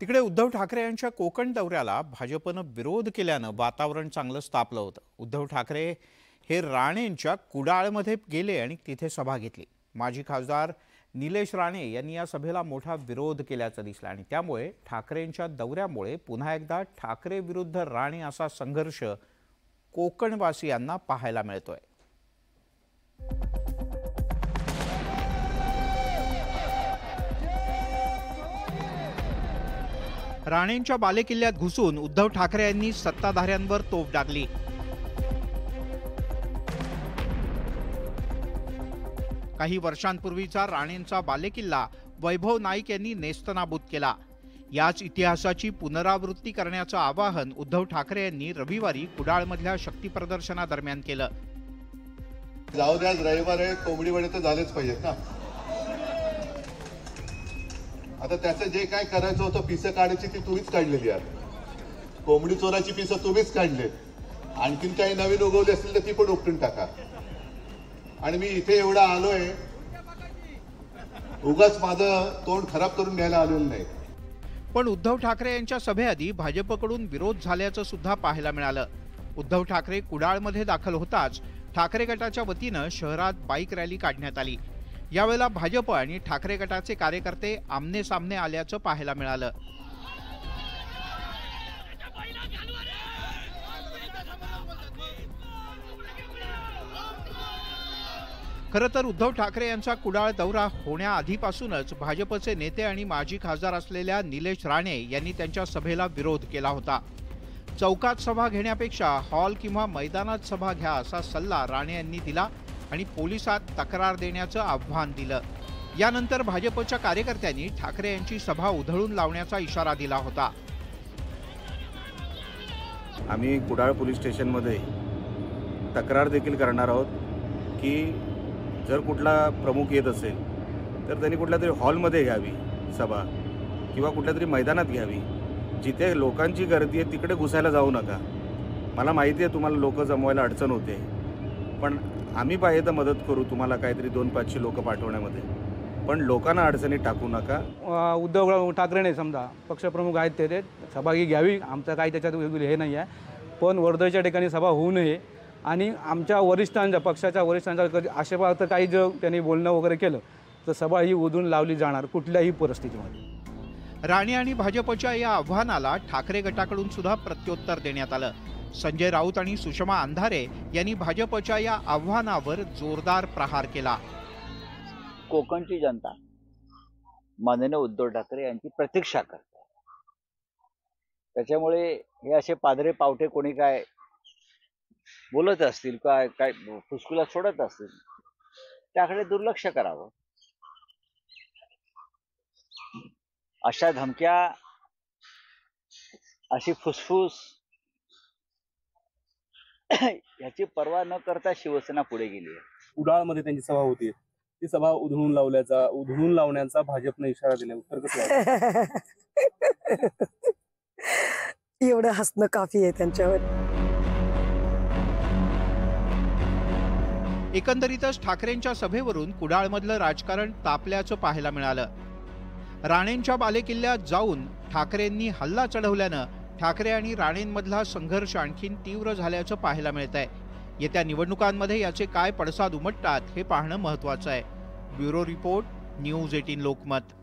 तिकडे उद्धव ठाकरे यांच्या कोकण दौऱ्याला भाजपनं विरोध केल्यानं वातावरण चांगलंच तापलं होतं। उद्धव ठाकरे हे राणेंच्या कुडाळमध्ये गेले आणि तिथे सभा घेतली। माजी खासदार निलेश राणे यांनी या सभेला मोठा विरोध केल्याचं दिसलं आणि त्यामुळे ठाकरेंच्या दौऱ्यामुळे पुन्हा एकदा ठाकरे विरुद्ध राणे असा संघर्ष कोकणवासियांना पाहायला मिळतोय। राणेंच्या बालेकिल्ल्यात घुसून उद्धव ठाकरे यांनी सत्ताधाऱ्यांवर तोफ डागली। काही वर्षांपूर्वीचा राणेंचा बालेकिल्ला वैभव नाईक यांनी नेस्तनाबूत केला। याच इतिहासाची पुनरावृत्ती करण्याचं आवाहन उद्धव ठाकरे यांनी रविवारी कुडाळमधल्या शक्ती प्रदर्शनादरम्यान केलं। जाऊ द्या, रविवार आहे, कोंबडीवाडे तर झालेच पाहिजेत ना। आता त्याचं जे काय करायचं होतं, पिसं काढायची ती तुम्हीच काढलेली आहे। कोंबडी चोराची पिसं तुम्हीच काढले। आणखीन काही नवीन उगवले असतील तर ती पण उपटून टाका। आणि मी इथे एवढा आलोय, उगाच माझं तोंड खराब करून घ्यायला आलेलं नाही। पण उद्धव ठाकरे यांच्या सभेआधी भाजपकडून विरोध झाल्याचं सुद्धा पाहायला मिळालं। उद्धव ठाकरे कुडाळमध्ये दाखल होताच ठाकरे गटाच्या वतीनं शहरात बाईक रॅली काढण्यात आली। यावेळेला भाजप आणि ठाकरे गटाचे कार्यकर्ते आमने सामने आल्याचं पाहायला मिळालं। खरं तर उद्धव ठाकरे यांचा कुडाळ दौरा होण्याआधीपासूनच भाजपचे नेते आणि माजी खासदार असलेल्या निलेश राणे यांनी त्यांच्या सभेला विरोध केला होता। चौकात सभा घेण्यापेक्षा हॉल किंवा मैदानात सभा घ्या असा सल्ला राणे यांनी दिला आणि पोलिसात तक्रार देण्याचं आव्हान दिलं। यानंतर भाजपच्या कार्यकर्त्यांनी ठाकरे यांची सभा उधळून लावण्याचा इशारा दिला होता। आम्ही कुडाळ पोलीस स्टेशनमध्ये तक्रार देखील करणार आहोत की जर कुठला प्रमुख येत असेल तर त्यांनी कुठल्या तरी हॉलमध्ये घ्यावी सभा किंवा कुठल्या तरी मैदानात घ्यावी। जिथे लोकांची गर्दी आहे तिकडे घुसायला जाऊ नका। मला माहिती आहे तुम्हाला लोक जमवायला अडचण होते, पण आम्ही पाहिजे तर मदत करू तुम्हाला काहीतरी 2-500 लोक पाठवण्यामध्ये, पण लोकांना अडचणीत टाकू नका। उद्धव ठाकरेने समजा पक्षप्रमुख आहेत ते सभा घ्यावी, आमचं काही त्याच्यात हे नाही आहे, पण वर्धेच्या ठिकाणी सभा होऊ नये आणि आमच्या वरिष्ठांच्या पक्षाच्या वरिष्ठांच्या आशेपार्थ काही जर त्यांनी बोलणं वगैरे केलं तर सभा ही उधळून लावली जाणार कुठल्याही परिस्थितीमध्ये। राणे आणि भाजपच्या या आव्हानाला ठाकरे गटाकडून सुद्धा प्रत्युत्तर देण्यात आलं। संजय राऊत आणि सुषमा अंधारे यांनी भाजपच्या या आव्हानावर जोरदार प्रहार केला। कोकणची जनता माननीय उद्धव ठाकरे यांची प्रतीक्षा करते, त्याच्यामुळे हे असे पादरे पावटे कोणी काय बोलत असतील, काय काय फुसकुला सोडत असतील, त्याकडे दुर्लक्ष करावं। अशा धमक्या, अशी फुसफुस याची पर्वा न करता शिवसेना पुढे गेली आहे। कुडाळमध्ये त्यांची सभा होती, ती सभा उधळून लावण्याचा भाजपने इशारा दिला। उत्तर कसं एवढं हसणं काफी आहे त्यांच्यावर। एकंदरीतच ठाकरेंच्या सभेवरून कुडाळमधलं राजकारण तापल्याचं पाहायला मिळालं। राणेंच्या बालेकिल्ल्यात जाऊन ठाकरेंनी हल्ला चढवल्यानं ठाकरे आणि राणेंमधला संघर्ष आणखीन तीव्र झाल्याचं पाहायला मिळतंय। येत्या निवडणुकांमध्ये याचे काय पडसाद उमटतात हे पाहणं महत्त्वाचं आहे। Bureau report, news 18 Lokmat.